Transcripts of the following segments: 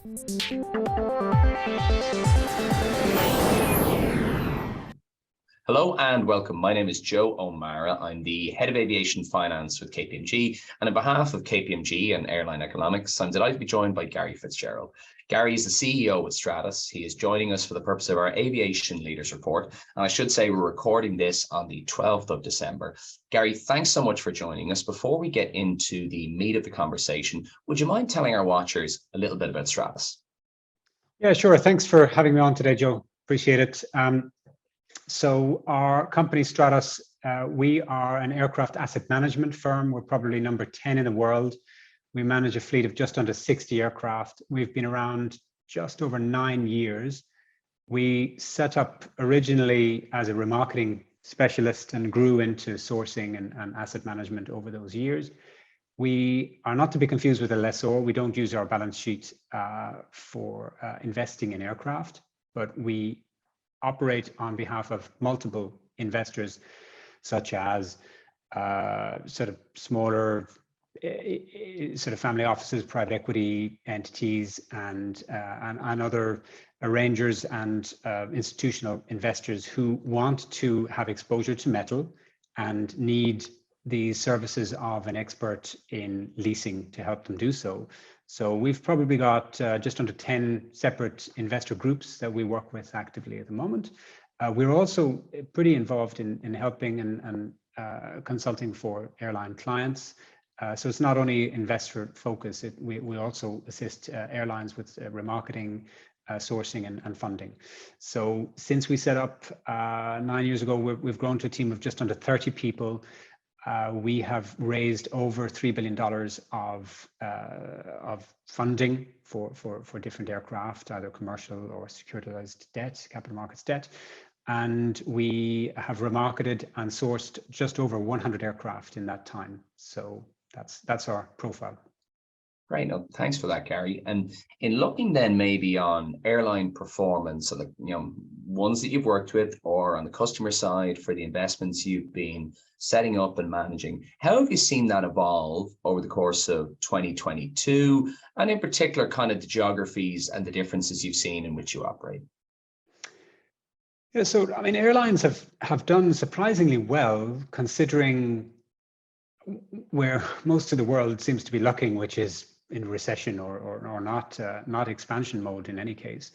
Hello and welcome. My name is Joe O'Mara. I'm the head of aviation finance with KPMG. And on behalf of KPMG and Airline Economics, I'm delighted to be joined by Gary Fitzgerald. Gary is the CEO at Stratos. He is joining us for the purpose of our Aviation Leaders Report. And I should say we're recording this on the 12th of December. Gary, thanks so much for joining us. Before we get into the meat of the conversation, would you mind telling our watchers a little bit about Stratos? Yeah, sure. Thanks for having me on today, Joe. Appreciate it. So our company Stratos, we are an aircraft asset management firm. We're probably number 10 in the world. We manage a fleet of just under 60 aircraft. We've been around just over 9 years. We set up originally as a remarketing specialist and grew into sourcing and asset management over those years. We are not to be confused with a lessor. We don't use our balance sheet for investing in aircraft, but we operate on behalf of multiple investors, such as sort of smaller sort of family offices, private equity entities, and other arrangers and institutional investors who want to have exposure to metal and need the services of an expert in leasing to help them do so. So we've probably got just under 10 separate investor groups that we work with actively at the moment. We're also pretty involved in helping and consulting for airline clients. So it's not only investor focus, we also assist airlines with remarketing, sourcing and funding. So since we set up 9 years ago, we've grown to a team of just under 30 people. We have raised over $3 billion of funding for different aircraft, either commercial or securitized debt, capital markets debt. And we have remarketed and sourced just over 100 aircraft in that time. So that's our profile. Great. No, thanks for that, Gary. And in looking then maybe on airline performance, so the ones that you've worked with, or on the customer side for the investments you've been setting up and managing, how have you seen that evolve over the course of 2022, and in particular kind of the geographies and the differences you've seen in which you operate? Yeah, so I mean, airlines have done surprisingly well considering where most of the world seems to be looking, which is in recession or not expansion mode in any case.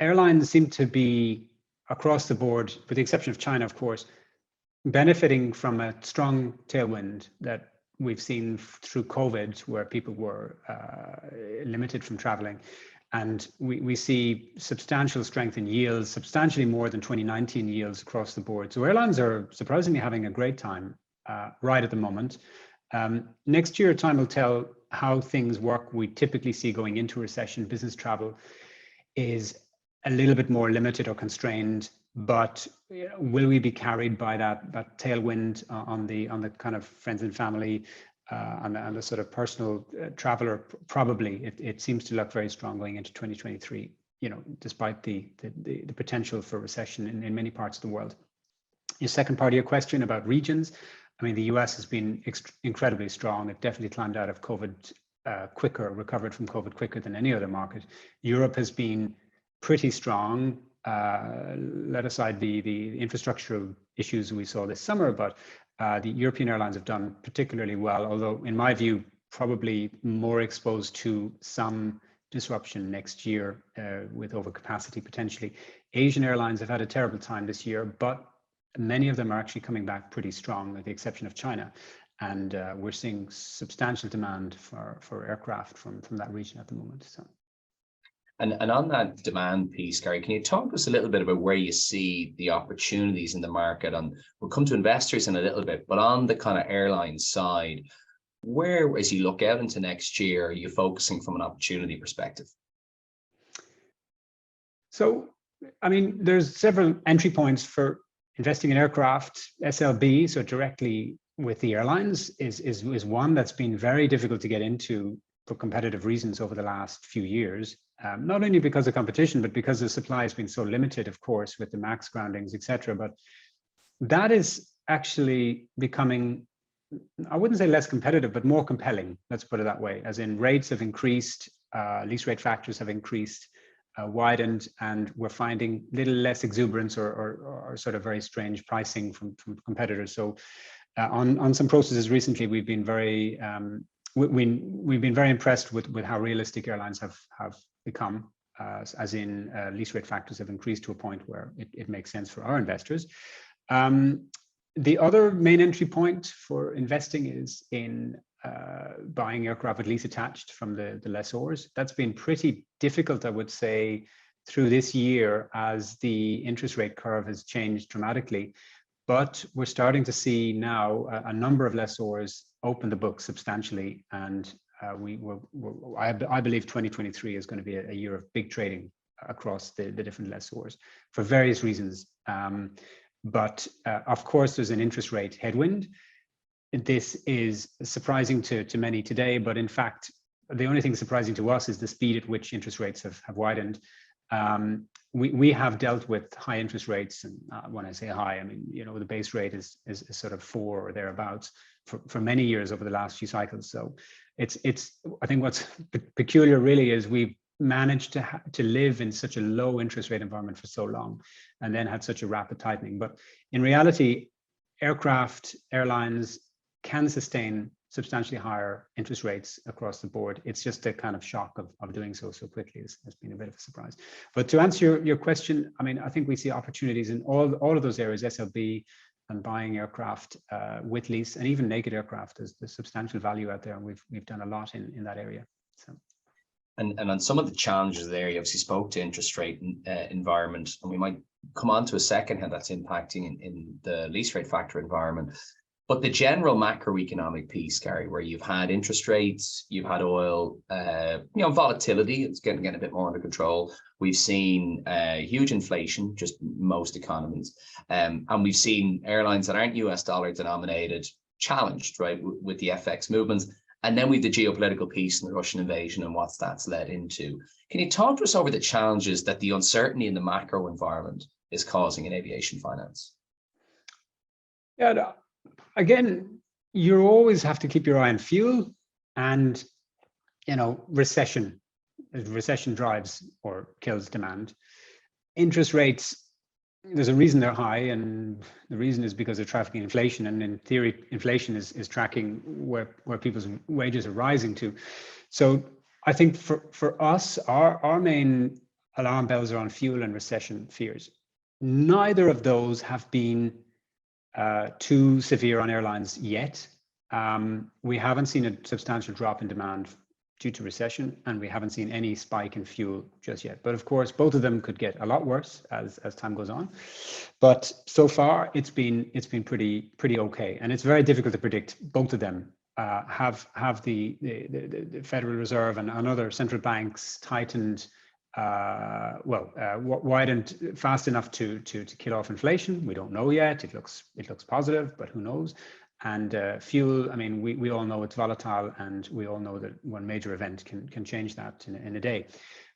Airlines seem to be across the board, with the exception of China, of course, benefiting from a strong tailwind that we've seen through COVID, where people were limited from traveling. And we see substantial strength in yields, substantially more than 2019 yields across the board. So airlines are surprisingly having a great time right at the moment. Next year, time will tell how things work. We typically see going into recession, business travel is a little bit more limited or constrained, but will we be carried by that tailwind on the kind of friends and family and the sort of personal traveler? Probably. It seems to look very strong going into 2023, despite the potential for recession in many parts of the world. Your second part of your question about regions, I mean, the US has been incredibly strong. It definitely climbed out of COVID recovered from COVID quicker than any other market. Europe has been pretty strong, let aside the infrastructural issues we saw this summer, but the European airlines have done particularly well, although in my view, probably more exposed to some disruption next year with overcapacity potentially. Asian airlines have had a terrible time this year, but many of them are actually coming back pretty strong, with the exception of China. And we're seeing substantial demand for aircraft from that region at the moment. So. And on that demand piece, Gary, can you talk to us a little bit about where you see the opportunities in the market? And we'll come to investors in a little bit, but on the kind of airline side, where, as you look out into next year, are you focusing from an opportunity perspective? So, I mean, there's several entry points for investing in aircraft. SLB, so directly with the airlines, is one that's been very difficult to get into for competitive reasons over the last few years. Not only because of competition, but because the supply has been so limited, of course, with the MAX groundings, etc. But that is actually becoming, I wouldn't say less competitive, but more compelling. Let's put it that way. As in, rates have increased, lease rate factors have increased, widened, and we're finding little less exuberance or sort of very strange pricing from competitors. So on some processes recently, we've been very we've been very impressed with how realistic airlines have become, as in lease rate factors have increased to a point where it makes sense for our investors. The other main entry point for investing is in buying aircraft with lease attached from the lessors. That's been pretty difficult, I would say, through this year as the interest rate curve has changed dramatically. But we're starting to see now a number of lessors open the book substantially, and I believe 2023 is going to be a year of big trading across the different lessors for various reasons. But of course, there's an interest rate headwind. This is surprising to many today, but in fact, the only thing surprising to us is the speed at which interest rates have widened. We have dealt with high interest rates, and when I say high, I mean, you know, the base rate is sort of 4 or thereabouts for many years over the last few cycles. So it's I think what's peculiar really is we've managed to live in such a low interest rate environment for so long, and then had such a rapid tightening. But in reality, airlines can sustain substantially higher interest rates across the board. It's just the kind of shock of doing so quickly has been a bit of a surprise. But to answer your question, I mean, I think we see opportunities in all of those areas, SLB and buying aircraft with lease, and even naked aircraft. There's substantial value out there, and we've done a lot in that area. So. And on some of the challenges there, you obviously spoke to interest rate environment, and we might come on to a second how that's impacting in the lease rate factor environment. But the general macroeconomic piece, Gary, where you've had interest rates, you've had oil, volatility, it's getting a bit more under control. We've seen huge inflation, just most economies. And we've seen airlines that aren't US dollar denominated challenged, right, with the FX movements. And then we've the geopolitical piece and the Russian invasion and what that's led into. Can you talk to us over the challenges that the uncertainty in the macro environment is causing in aviation finance? Yeah, again, you always have to keep your eye on fuel and, you know, recession. Recession drives or kills demand. Interest rates, there's a reason they're high, and the reason is because they're tracking inflation, and in theory, inflation is tracking where people's wages are rising to. So I think for us, our main alarm bells are on fuel and recession fears. Neither of those have been too severe on airlines yet. We haven't seen a substantial drop in demand due to recession, and we haven't seen any spike in fuel just yet. But of course, both of them could get a lot worse as time goes on. But so far, it's been pretty okay, and it's very difficult to predict. Both of them have the Federal Reserve and other central banks tightened. Widened fast enough to kill off inflation. We don't know yet. It looks positive, but who knows? And fuel, I mean, we all know it's volatile, and we all know that one major event can change that in a day.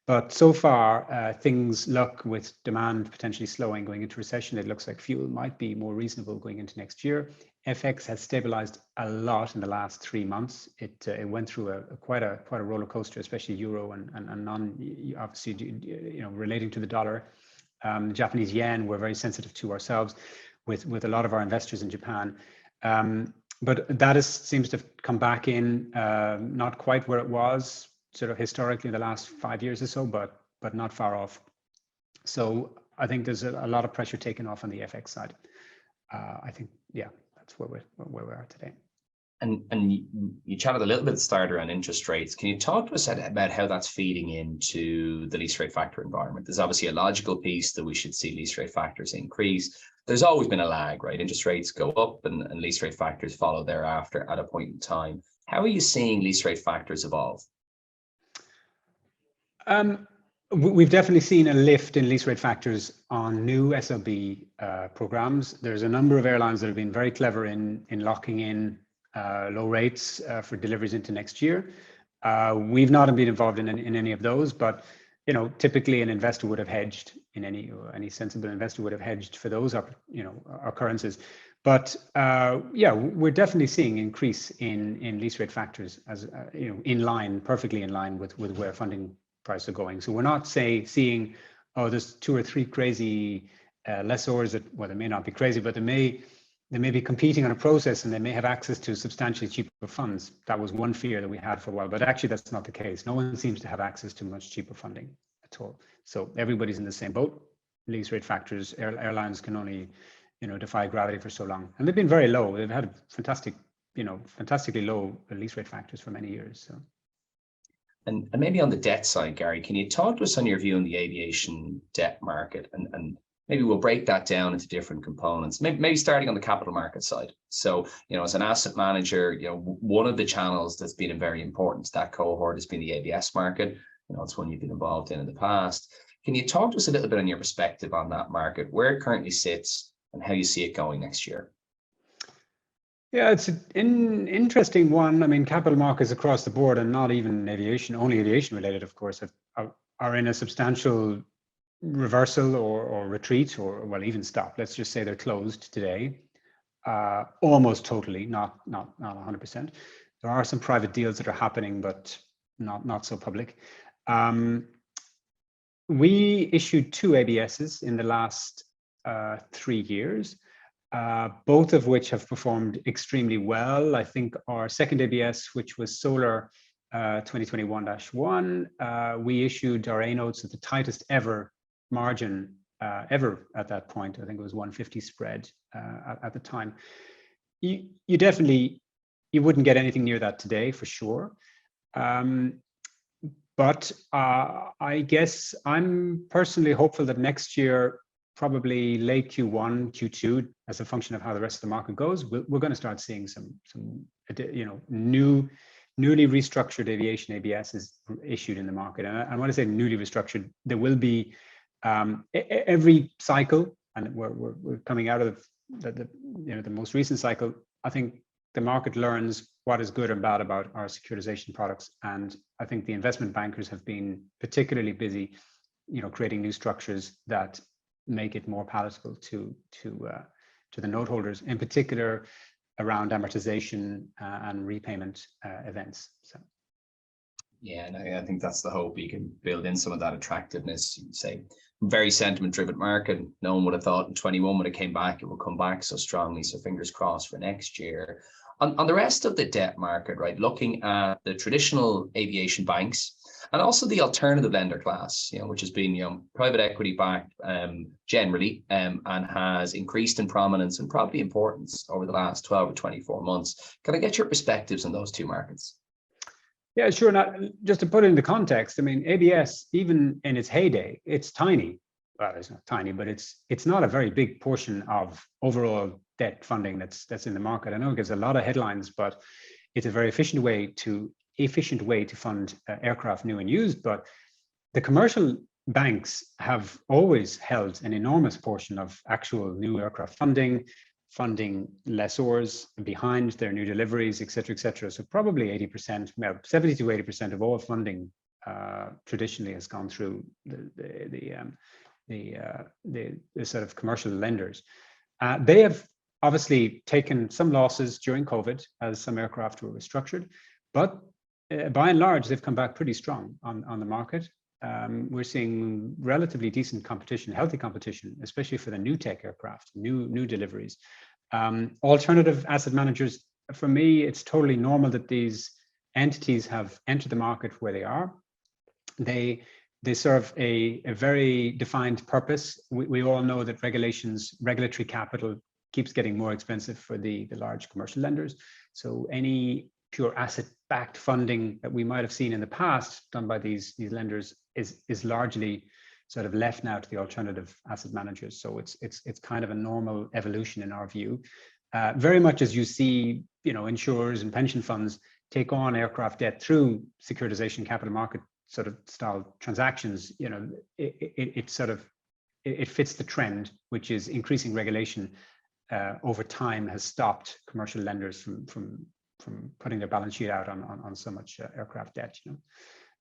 But so far, things look, with demand potentially slowing going into recession, it looks like fuel might be more reasonable going into next year. FX has stabilized a lot in the last 3 months. It went through quite a roller coaster, especially euro and obviously, you know, relating to the dollar. Japanese yen, we're very sensitive to ourselves with a lot of our investors in Japan. But that seems to have come back in, not quite where it was sort of historically in the last 5 years or so, but not far off. So I think there's a lot of pressure taken off on the FX side. I think, yeah, that's where we are today. And you chatted a little bit at the start around interest rates. Can you talk to us about how that's feeding into the lease rate factor environment? There's obviously a logical piece that we should see lease rate factors increase. There's always been a lag, right? Interest rates go up and lease rate factors follow thereafter at a point in time. How are you seeing lease rate factors evolve? We've definitely seen a lift in lease rate factors on new SLB programs. There's a number of airlines that have been very clever in locking in low rates for deliveries into next year. We've not been involved in any of those, but you know, typically an investor would have hedged in any sensible investor would have hedged for those occurrences. But yeah, we're definitely seeing increase in lease rate factors as in line, perfectly in line with where funding prices are going. So we're not seeing, oh, there's 2 or 3 crazy lessors that, well, they may not be crazy, but they may be competing on a process and they may have access to substantially cheaper funds. That was one fear that we had for a while, but actually that's not the case. No one seems to have access to much cheaper funding at all. So everybody's in the same boat. Lease rate factors, airlines can only, defy gravity for so long. And they've been very low. They've had fantastically low lease rate factors for many years. So. And maybe on the debt side, Gary, can you talk to us on your view on the aviation debt market? And maybe we'll break that down into different components, maybe starting on the capital market side. So, as an asset manager, one of the channels that's been very important to that cohort has been the ABS market. It's one you've been involved in the past. Can you talk to us a little bit on your perspective on that market, where it currently sits and how you see it going next year? Yeah, it's an interesting one. I mean, capital markets across the board, and not even aviation, only aviation related, of course, are in a substantial reversal or retreat, or well, even stop. Let's just say they're closed today, almost totally, not 100%. There are some private deals that are happening, but not so public. We issued 2 ABSs in the last 3 years. Both of which have performed extremely well. I think our second ABS, which was Solar 2021-1, we issued our A notes at the tightest ever margin ever at that point. I think it was 150 spread at the time. You wouldn't get anything near that today for sure. But I guess I'm personally hopeful that next year, probably late Q1, Q2, as a function of how the rest of the market goes, we're going to start seeing some newly restructured aviation ABS is issued in the market. And when I say newly restructured, there will be every cycle, and we're coming out of the most recent cycle. I think the market learns what is good and bad about our securitization products, and I think the investment bankers have been particularly busy, creating new structures that make it more palatable to the note holders, in particular around amortization and repayment events. So. Yeah, and I think that's the hope. You can build in some of that attractiveness. You'd say very sentiment-driven market. No one would have thought in 21 when it came back, it would come back so strongly. So fingers crossed for next year. On the rest of the debt market, right, looking at the traditional aviation banks and also the alternative lender class, which has been, private equity backed generally, and has increased in prominence and probably importance over the last 12 or 24 months. Can I get your perspectives on those two markets? Yeah, sure. Now, just to put it into context, I mean, ABS, even in its heyday, it's tiny. Well, it's not tiny, but it's not a very big portion of overall debt funding that's in the market. I know it gives a lot of headlines, but it's a very efficient way to fund aircraft new and used. But the commercial banks have always held an enormous portion of actual new aircraft funding lessors behind their new deliveries, et cetera, et cetera. So probably 80%, 70 to 80% of all funding traditionally has gone through the sort of commercial lenders. They have obviously taken some losses during COVID as some aircraft were restructured, but by and large, they've come back pretty strong on the market. We're seeing relatively decent competition, healthy competition, especially for the new tech aircraft, new deliveries. Alternative asset managers, for me, it's totally normal that these entities have entered the market where they are. They serve a very defined purpose. We all know that regulatory capital keeps getting more expensive for the large commercial lenders. So any pure asset-backed funding that we might have seen in the past done by these lenders is largely sort of left now to the alternative asset managers. So it's kind of a normal evolution in our view. Very much as you see, insurers and pension funds take on aircraft debt through securitization capital market sort of style transactions, it fits the trend, which is increasing regulation over time has stopped commercial lenders from putting their balance sheet out on so much aircraft debt.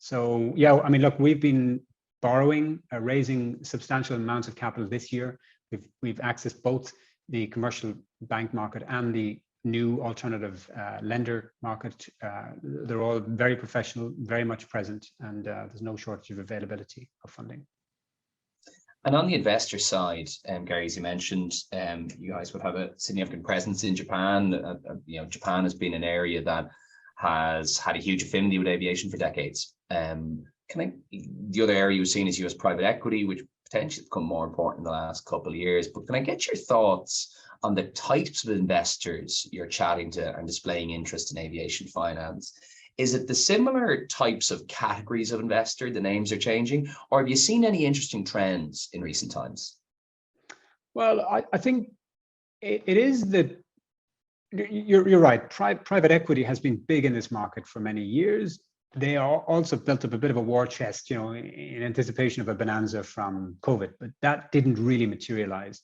So yeah, I mean, look, we've been borrowing, raising substantial amounts of capital this year. We've accessed both the commercial bank market and the new alternative lender market. They're all very professional, very much present, and there's no shortage of availability of funding. And on the investor side, Gary, as you mentioned, you guys would have a significant presence in Japan. Japan has been an area that has had a huge affinity with aviation for decades. The other area you've seen is US private equity, which potentially become more important in the last couple of years. But can I get your thoughts on the types of investors you're chatting to and displaying interest in aviation finance? Is it the similar types of categories of investor, the names are changing, or have you seen any interesting trends in recent times? Well, I think it is that you're right. Private equity has been big in this market for many years. They are also built up a bit of a war chest, in anticipation of a bonanza from COVID, but that didn't really materialize.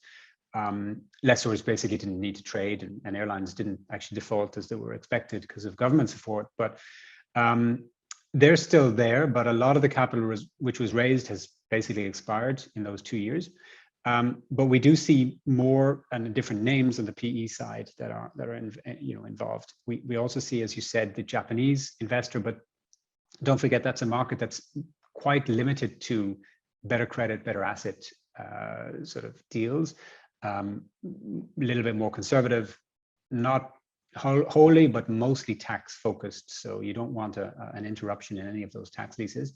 Lessors basically didn't need to trade, and airlines didn't actually default as they were expected because of government support. But they're still there, but a lot of the capital which was raised has basically expired in those 2 years. But we do see more and different names on the PE side that are involved. We also see, as you said, the Japanese investor, but don't forget that's a market that's quite limited to better credit, better asset sort of deals. A little bit more conservative, not wholly, but mostly tax focused. So you don't want an interruption in any of those tax leases.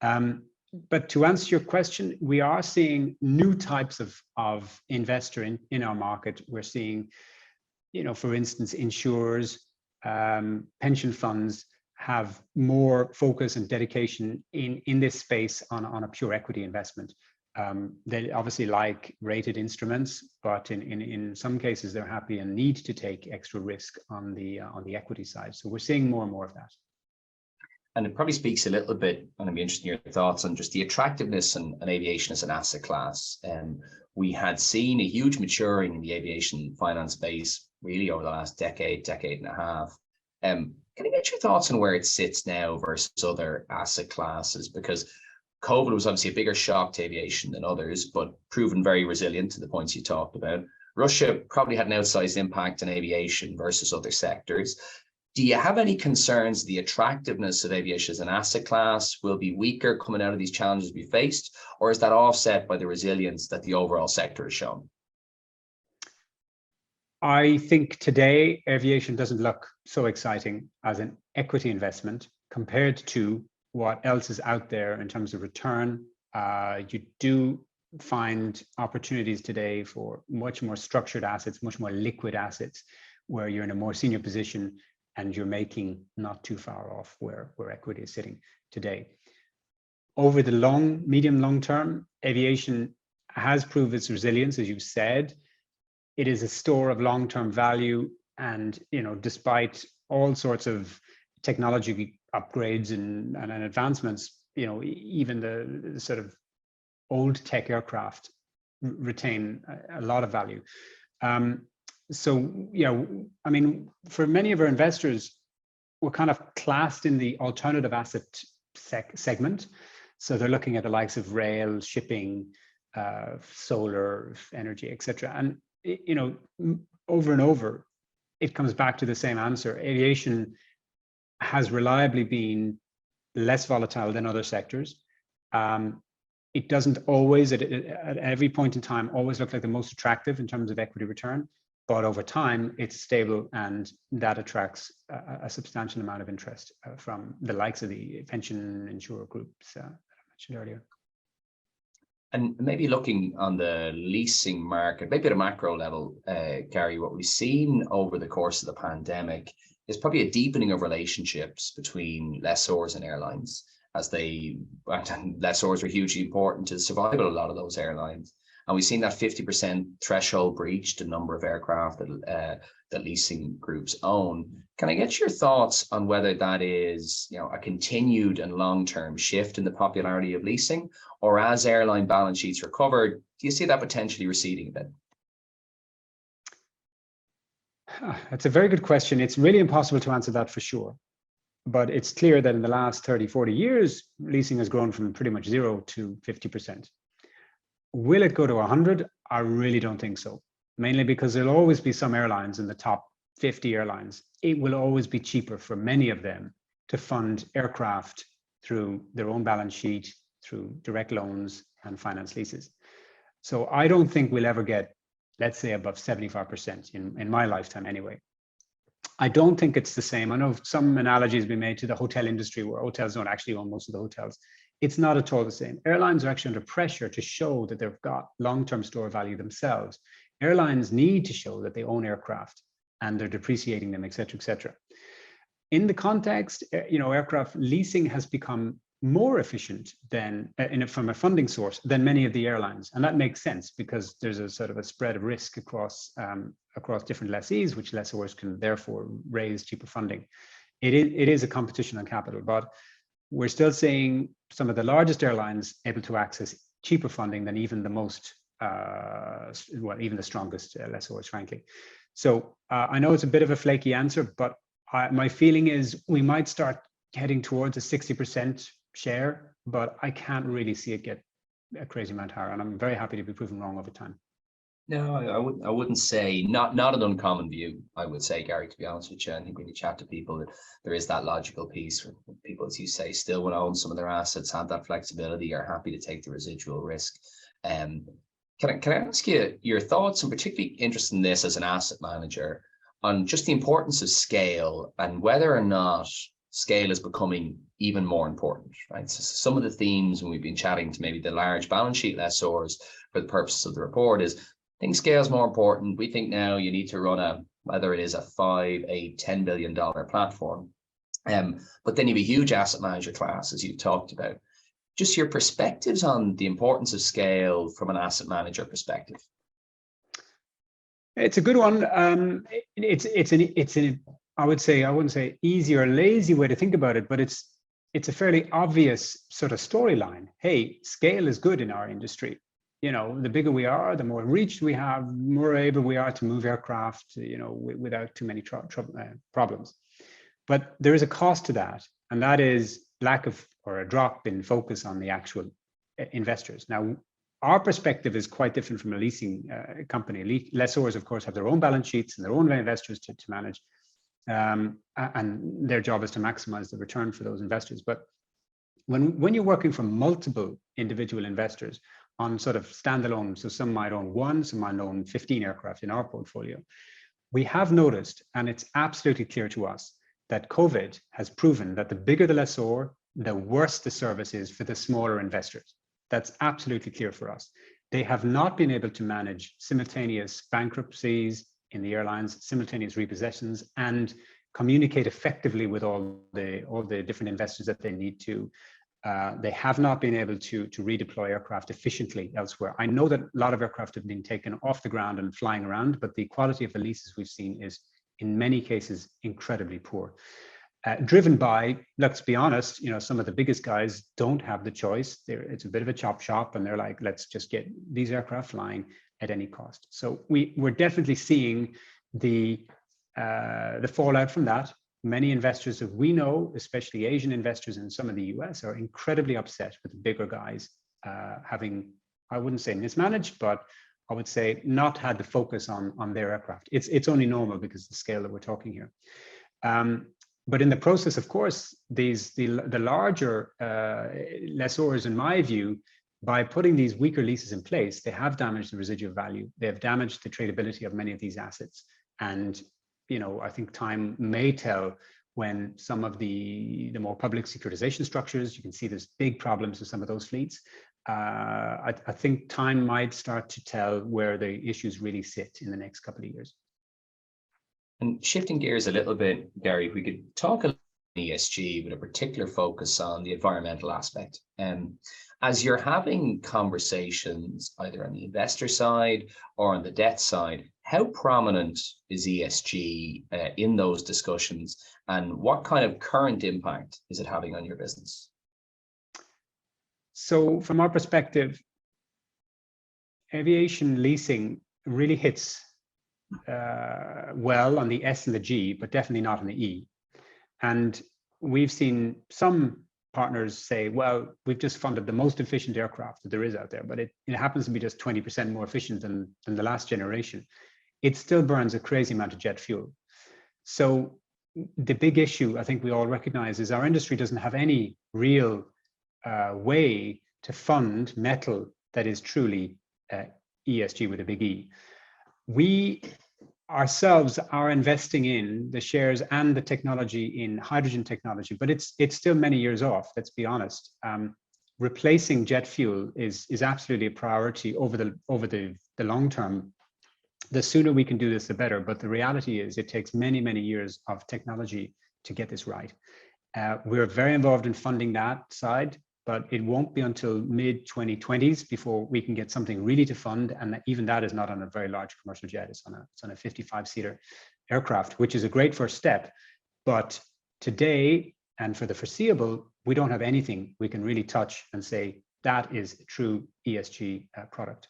But to answer your question, we are seeing new types of investor in our market. We're seeing, for instance, insurers, pension funds have more focus and dedication in this space on a pure equity investment. They obviously like rated instruments, but in some cases they're happy and need to take extra risk on the equity side. So we're seeing more and more of that. And it probably speaks a little bit, and I'd be interested in your thoughts on just the attractiveness and aviation as an asset class. We had seen a huge maturing in the aviation finance space really over the last decade and a half. Can I get your thoughts on where it sits now versus other asset classes? Because COVID was obviously a bigger shock to aviation than others, but proven very resilient to the points you talked about. Russia probably had an outsized impact on aviation versus other sectors. Do you have any concerns the attractiveness of aviation as an asset class will be weaker coming out of these challenges we faced, or is that offset by the resilience that the overall sector has shown? I think today aviation doesn't look so exciting as an equity investment compared to what else is out there in terms of return. You do find opportunities today for much more structured assets, much more liquid assets, where you're in a more senior position and you're making not too far off where equity is sitting today. Over the medium, long term, aviation has proved its resilience, as you said. It is a store of long-term value, and despite all sorts of technology upgrades and advancements, even the sort of old tech aircraft retain a lot of value. So I mean, for many of our investors, we're kind of classed in the alternative asset segment. So they're looking at the likes of rail, shipping, solar energy, etc. And over and over, it comes back to the same answer. Aviation has reliably been less volatile than other sectors. It doesn't always, at every point in time, always look like the most attractive in terms of equity return, but over time, it's stable, and that attracts a substantial amount of interest from the likes of the pension insurer groups that I mentioned earlier. And maybe looking on the leasing market, maybe at a macro level, Gary, what we've seen over the course of the pandemic is probably a deepening of relationships between lessors and airlines, as lessors were hugely important to the survival of a lot of those airlines. And we've seen that 50% threshold breached, the number of aircraft that leasing groups own. Can I get your thoughts on whether that is, a continued and long-term shift in the popularity of leasing, or as airline balance sheets recover, do you see that potentially receding a bit? That's a very good question. It's really impossible to answer that for sure. But it's clear that in the last 30, 40 years, leasing has grown from pretty much 0 to 50%. Will it go to 100? I really don't think so. mainly because there'll always be some airlines in the top 50 airlines. It will always be cheaper for many of them to fund aircraft through their own balance sheet, through direct loans and finance leases. So I don't think we'll ever get, let's say, above 75% in my lifetime anyway. I don't think it's the same. I know some analogies have been made to the hotel industry where hotels don't actually own most of the hotels. It's not at all the same. Airlines are actually under pressure to show that they've got long-term store value themselves. Airlines need to show that they own aircraft and they're depreciating them, et cetera, et cetera. In the context, aircraft leasing has become more efficient than from a funding source than many of the airlines, and that makes sense because there's a sort of a spread of risk across different lessees, which lessors can therefore raise cheaper funding. It is a competition on capital, but we're still seeing some of the largest airlines able to access cheaper funding than even the most even the strongest lessors, frankly. So I know it's a bit of a flaky answer, but my feeling is we might start heading towards a 60% share, but I can't really see it get a crazy amount higher, and I'm very happy to be proven wrong over time. No, I wouldn't say not an uncommon view. I would say, Gary, to be honest with you, I think when you chat to people, there is that logical piece where people, as you say, still want to own some of their assets, have that flexibility, are happy to take the residual risk. Can I ask you your thoughts? I'm particularly interested in this as an asset manager on just the importance of scale and whether or not scale is becoming even more important, right? So some of the themes when we've been chatting to maybe the large balance sheet lessors for the purposes of the report is, I think scale is more important. We think now you need to run whether it is a $5, $8, $10 billion platform. But then you have a huge asset manager class, as you've talked about. Just your perspectives on the importance of scale from an asset manager perspective. It's a good one. I would say, I wouldn't say easy or lazy way to think about it, but it's a fairly obvious sort of storyline. Hey, scale is good in our industry. The bigger we are, the more reach we have, the more able we are to move aircraft, without too many problems. But there is a cost to that, and that is lack of or a drop in focus on the actual investors. Now, our perspective is quite different from a leasing company. Lessors, of course, have their own balance sheets and their own investors to manage, and their job is to maximize the return for those investors. But when you're working for multiple individual investors on sort of standalone, so some might own one, some might own 15 aircraft in our portfolio, we have noticed, and it's absolutely clear to us, that COVID has proven that the bigger the lessor, the worse the service is for the smaller investors. That's absolutely clear for us. They have not been able to manage simultaneous bankruptcies in the airlines, simultaneous repossessions, and communicate effectively with all the different investors that they need to. They have not been able to redeploy aircraft efficiently elsewhere. I know that a lot of aircraft have been taken off the ground and flying around, but the quality of the leases we've seen is, in many cases, incredibly poor. Driven by, let's be honest, some of the biggest guys don't have the choice. It's a bit of a chop shop, and they're like, let's just get these aircraft flying at any cost. So we're definitely seeing the fallout from that. Many investors that we know, especially Asian investors in some of the US, are incredibly upset with the bigger guys having, I wouldn't say mismanaged, but I would say not had the focus on their aircraft. It's only normal because of the scale that we're talking here. But in the process, of course, the larger lessors, in my view, by putting these weaker leases in place, they have damaged the residual value. They have damaged the tradability of many of these assets. And I think time may tell when some of the more public securitization structures, you can see there's big problems with some of those fleets. I think time might start to tell where the issues really sit in the next couple of years. And shifting gears a little bit, Gary, if we could talk a little ESG with a particular focus on the environmental aspect. As you're having conversations either on the investor side or on the debt side, how prominent is ESG in those discussions, and what kind of current impact is it having on your business? So from our perspective, aviation leasing really hits well on the S and the G, but definitely not on the E. And we've seen some partners say, well, we've just funded the most efficient aircraft that there is out there, but it happens to be just 20% more efficient than the last generation. It still burns a crazy amount of jet fuel. So the big issue I think we all recognize is our industry doesn't have any real way to fund metal that is truly ESG with a big E. We ourselves are investing in the shares and the technology in hydrogen technology, but it's still many years off, let's be honest. Replacing jet fuel is absolutely a priority over the long term. The sooner we can do this, the better. But the reality is it takes many, many years of technology to get this right. We're very involved in funding that side, but it won't be until mid-2020s before we can get something really to fund. And even that is not on a very large commercial jet. It's on a 55-seater aircraft, which is a great first step. But today, and for the foreseeable, we don't have anything we can really touch and say that is a true ESG product.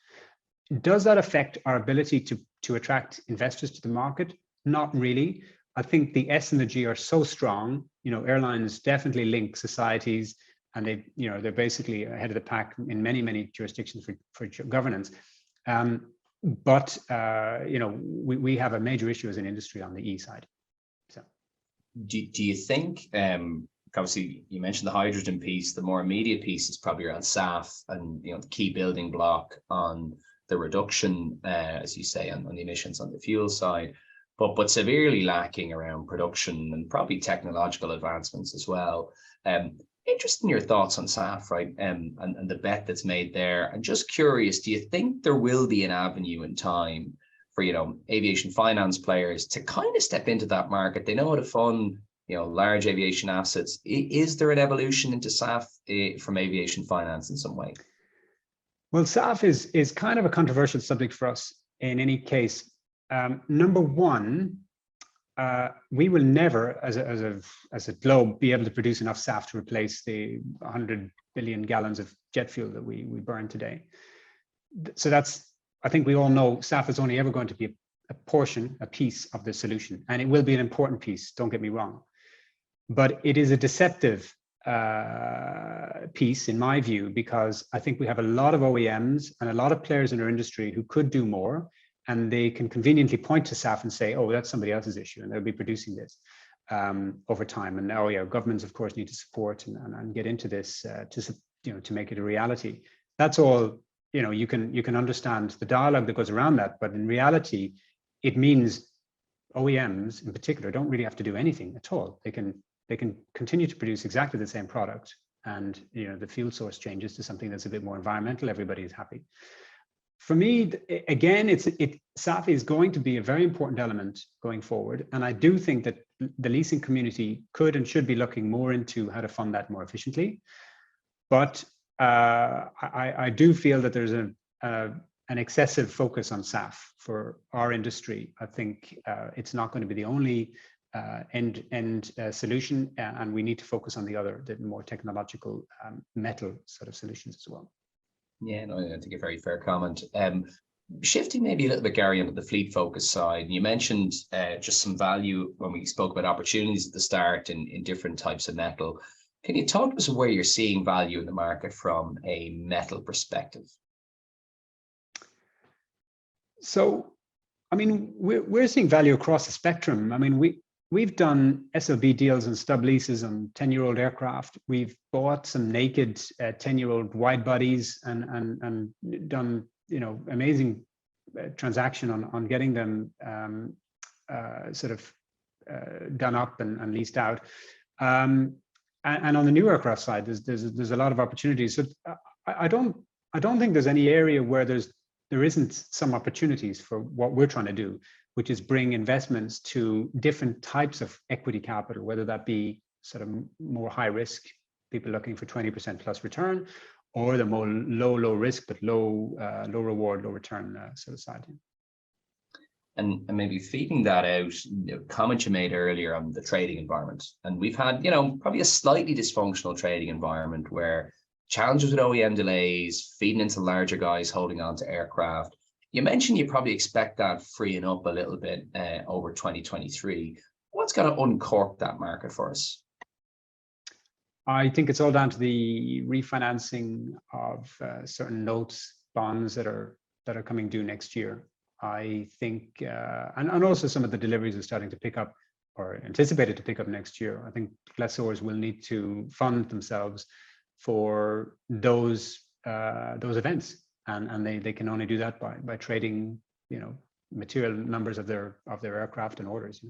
Does that affect our ability to attract investors to the market? Not really. I think the S and the G are so strong. Airlines definitely link societies, and they're basically ahead of the pack in many, many jurisdictions for governance. But we have a major issue as an industry on the E side. So, do you think? Obviously, you mentioned the hydrogen piece. The more immediate piece is probably around SAF, and the key building block on the reduction, as you say, on the emissions on the fuel side, but severely lacking around production and probably technological advancements as well. Interested in your thoughts on SAF, right? And the bet that's made there. And just curious, do you think there will be an avenue in time for aviation finance players to kind of step into that market? They know how to fund large aviation assets. Is there an evolution into SAF from aviation finance in some way? Well, SAF is kind of a controversial subject for us in any case. Number one, we will never, as a globe, be able to produce enough SAF to replace the 100 billion gallons of jet fuel that we burn today. So I think we all know SAF is only ever going to be a piece of the solution, and it will be an important piece, don't get me wrong. But it is a deceptive piece in my view, because I think we have a lot of OEMs and a lot of players in our industry who could do more, and they can conveniently point to SAF and say, oh, that's somebody else's issue, and they'll be producing this over time. And now, governments of course need to support and get into this to make it a reality. That's all. You can understand the dialogue that goes around that, but in reality, it means OEMs in particular don't really have to do anything at all. They can continue to produce exactly the same product, and the fuel source changes to something that's a bit more environmental. Everybody is happy. For me, again, SAF is going to be a very important element going forward, and I do think that the leasing community could and should be looking more into how to fund that more efficiently. But I do feel that there's an excessive focus on SAF for our industry. I think it's not going to be the only end solution, and we need to focus on the more technological metal sort of solutions as well. Yeah, no, I think a very fair comment. Shifting maybe a little bit, Gary, onto the fleet focus side. You mentioned just some value when we spoke about opportunities at the start in different types of metal. Can you talk to us where you're seeing value in the market from a metal perspective? So, I mean, we're seeing value across the spectrum. I mean, we've done SLB deals and stub leases on 10-year-old aircraft. We've bought some naked 10-year-old wide bodies and done amazing transaction on getting them done up and leased out. And on the new aircraft side, there's a lot of opportunities. So I don't think there's any area where there isn't some opportunities for what we're trying to do, which is bring investments to different types of equity capital, whether that be sort of more high risk, people looking for 20% plus return, or the more low risk but low reward, low return sort of side. And maybe feeding that out, comment you made earlier on the trading environment, and we've had probably a slightly dysfunctional trading environment where challenges with OEM delays, feeding into larger guys holding on to aircraft. You mentioned you probably expect that freeing up a little bit over 2023. What's going to uncork that market for us? I think it's all down to the refinancing of certain notes, bonds that are coming due next year. I think, and also some of the deliveries are starting to pick up, or anticipated to pick up next year. I think lessors will need to fund themselves for those events, and they can only do that by trading, material numbers of their aircraft and orders.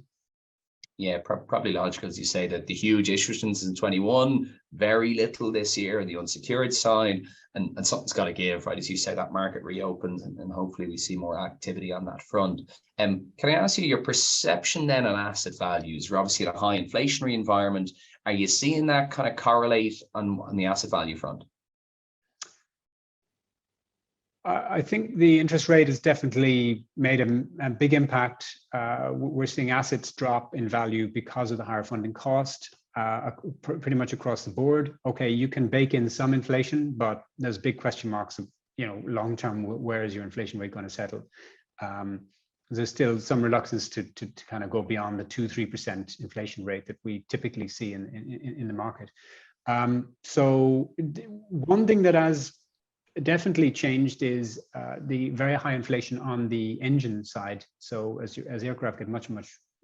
Yeah, probably logical, as you say, that the huge issuances in 21, very little this year on the unsecured side, and something's got to give, right? As you say, that market reopens, and hopefully we see more activity on that front. Can I ask you your perception then on asset values? We're obviously in a high inflationary environment. Are you seeing that kind of correlate on the asset value front? I think the interest rate has definitely made a big impact. We're seeing assets drop in value because of the higher funding cost, pretty much across the board. Okay, you can bake in some inflation, but there's big question marks of, long term, where is your inflation rate going to settle? There's still some reluctance to kind of go beyond the 2-3% inflation rate that we typically see in the market. So one thing that has definitely changed is the very high inflation on the engine side. So as aircraft get much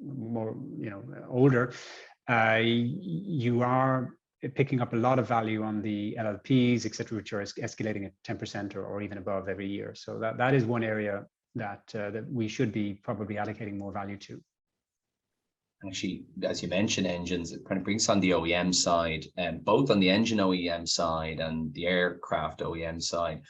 more older, you are picking up a lot of value on the LLPs, etc., which are escalating at 10% or even above every year. So that is one area that we should be probably allocating more value to. Actually, as you mentioned, engines, it kind of brings on the OEM side, and both on the engine OEM side and the aircraft OEM side,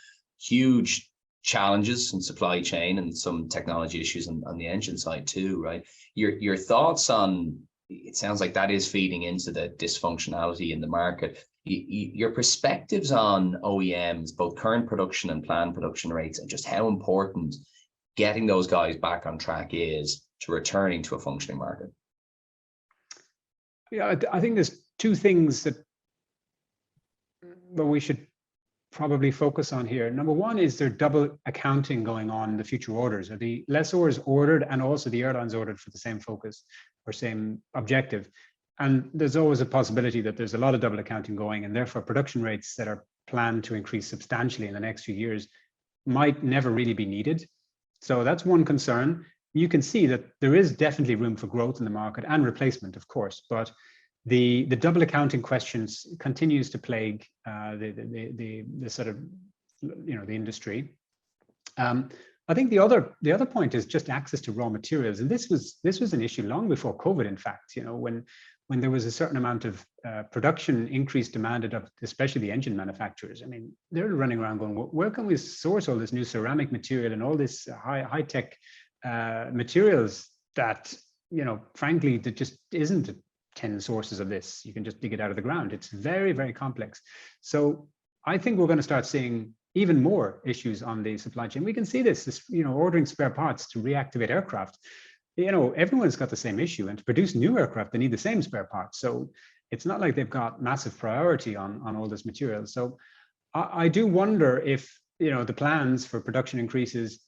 huge challenges in supply chain and some technology issues on the engine side too, right? Your thoughts on, it sounds like that is feeding into the dysfunctionality in the market. Your perspectives on OEMs, both current production and planned production rates, and just how important getting those guys back on track is to returning to a functioning market. Yeah, I think there's two things that we should probably focus on here. Number one is there double accounting going on in the future orders. Are the lessors ordered and also the airlines ordered for the same focus or same objective? And there's always a possibility that there's a lot of double accounting going, and therefore production rates that are planned to increase substantially in the next few years might never really be needed. So that's one concern. You can see that there is definitely room for growth in the market and replacement, of course, but the double accounting questions continues to plague the sort of the industry. I think the other point is just access to raw materials, and this was an issue long before COVID. In fact, when there was a certain amount of production increase demanded of especially the engine manufacturers. I mean, they're running around going, where can we source all this new ceramic material and all this high tech materials that, frankly, there just isn't 10 sources of this. You can just dig it out of the ground. It's very, very complex. So I think we're going to start seeing even more issues on the supply chain. We can see this, ordering spare parts to reactivate aircraft. Everyone's got the same issue, and to produce new aircraft, they need the same spare parts. So it's not like they've got massive priority on all this material. So I do wonder if, the plans for production increases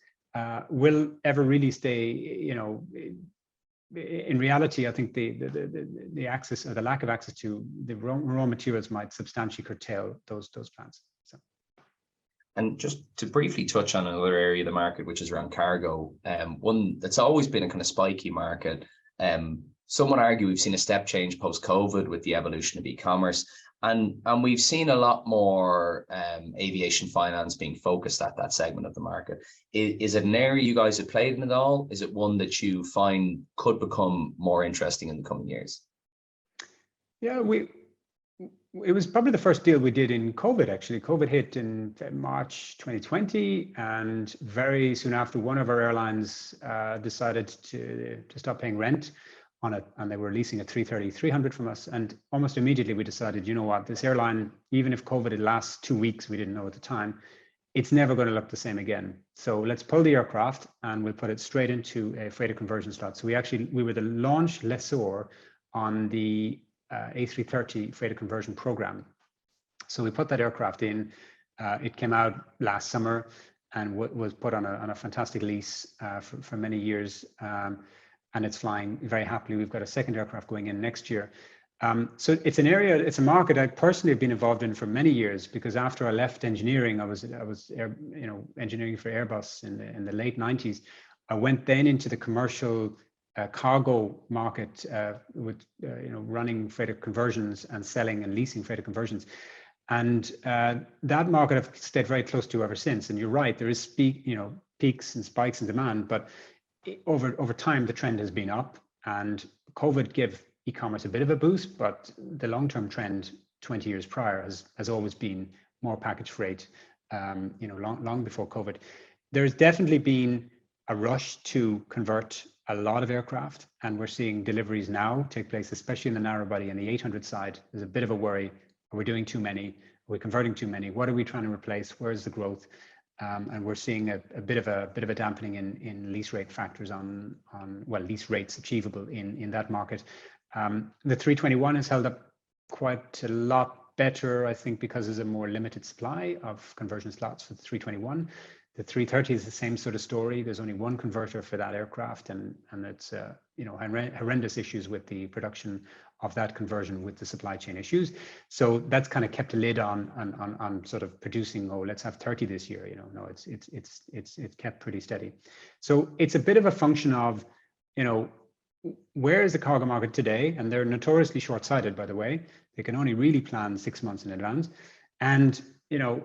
will ever really stay, in reality. I think the access or the lack of access to the raw materials might substantially curtail those plans. So. And just to briefly touch on another area of the market, which is around cargo, one that's always been a kind of spiky market. Some would argue we've seen a step change post-COVID with the evolution of e-commerce. And we've seen a lot more aviation finance being focused at that segment of the market. Is it an area you guys have played in at all? Is it one that you find could become more interesting in the coming years? Yeah, it was probably the first deal we did in COVID, actually. COVID hit in March 2020, and very soon after, one of our airlines decided to stop paying rent on it, and they were leasing a 330-300 from us. And almost immediately we decided, this airline, even if COVID lasts 2 weeks, we didn't know at the time, it's never going to look the same again. So let's pull the aircraft and we'll put it straight into a freighter conversion slot. So we were the launch lessor on the A330 freighter conversion program. So we put that aircraft in. It came out last summer and was put on a fantastic lease for many years. And it's flying very happily. We've got a second aircraft going in next year. So it's an area, it's a market I personally have been involved in for many years, because after I left engineering, I was engineering for Airbus in the late 90s. I went then into the commercial cargo market with running freighter conversions and selling and leasing freighter conversions. And that market I've stayed very close to ever since. And you're right, there is peaks and spikes in demand, but over time the trend has been up, and COVID gave e-commerce a bit of a boost, but the long-term trend 20 years prior has always been more package freight, long before COVID. There's definitely been a rush to convert a lot of aircraft, and we're seeing deliveries now take place, especially in the narrow body and the 800 side. There's a bit of a worry. Are we doing too many? Are we converting too many? What are we trying to replace? Where's the growth? And we're seeing a bit of a dampening in lease rate factors on lease rates achievable in that market. The 321 has held up quite a lot better, I think, because there's a more limited supply of conversion slots for the 321. The 330 is the same sort of story. There's only one converter for that aircraft, and it's horrendous issues with the production of that conversion with the supply chain issues. So that's kind of kept a lid on sort of producing. Oh, let's have 30 this year. No, it's kept pretty steady. So it's a bit of a function of, where is the cargo market today? And they're notoriously short-sighted, by the way. They can only really plan 6 months in advance. And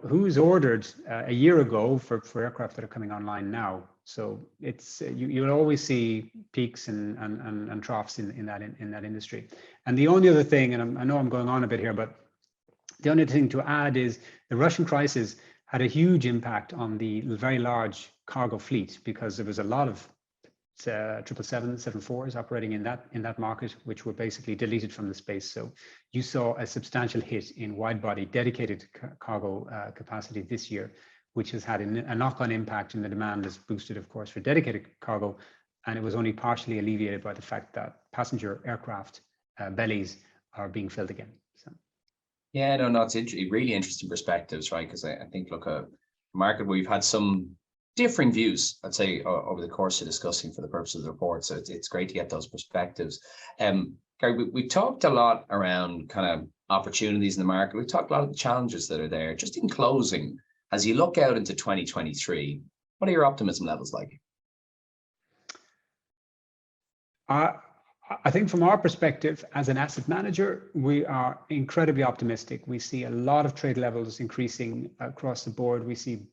who's ordered a year ago for aircraft that are coming online now? So it's you'll always see peaks and troughs in that industry. And the only other thing, and I know I'm going on a bit here, but the only thing to add is the Russian crisis had a huge impact on the very large cargo fleet, because there was a lot of 777s, 74s operating in that market, which were basically deleted from the space. So you saw a substantial hit in wide body dedicated cargo capacity this year, which has had a knock-on impact, and the demand is boosted, of course, for dedicated cargo. And it was only partially alleviated by the fact that passenger aircraft bellies are being filled again. So. Yeah, no, it's really interesting perspectives, right? Because I think, look, a market where we've had some differing views, I'd say, over the course of discussing for the purpose of the report. So it's great to get those perspectives. Gary, we talked a lot around kind of opportunities in the market. We've talked a lot of the challenges that are there. Just in closing, as you look out into 2023, what are your optimism levels like? I think from our perspective as an asset manager, we are incredibly optimistic. We see a lot of trade levels increasing across the board. We see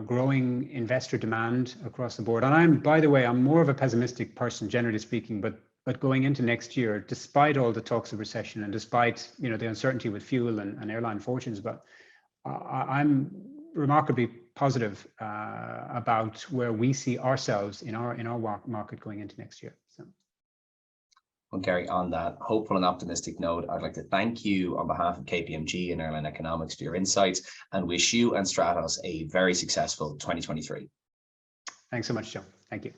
growing investor demand across the board. And by the way, I'm more of a pessimistic person, generally speaking, but going into next year, despite all the talks of recession and despite, the uncertainty with fuel and airline fortunes, but I'm remarkably positive about where we see ourselves in our market going into next year. So. Well, Gary, on that hopeful and optimistic note, I'd like to thank you on behalf of KPMG and Airline Economics for your insights, and wish you and Stratos a very successful 2023. Thanks so much, Joe. Thank you.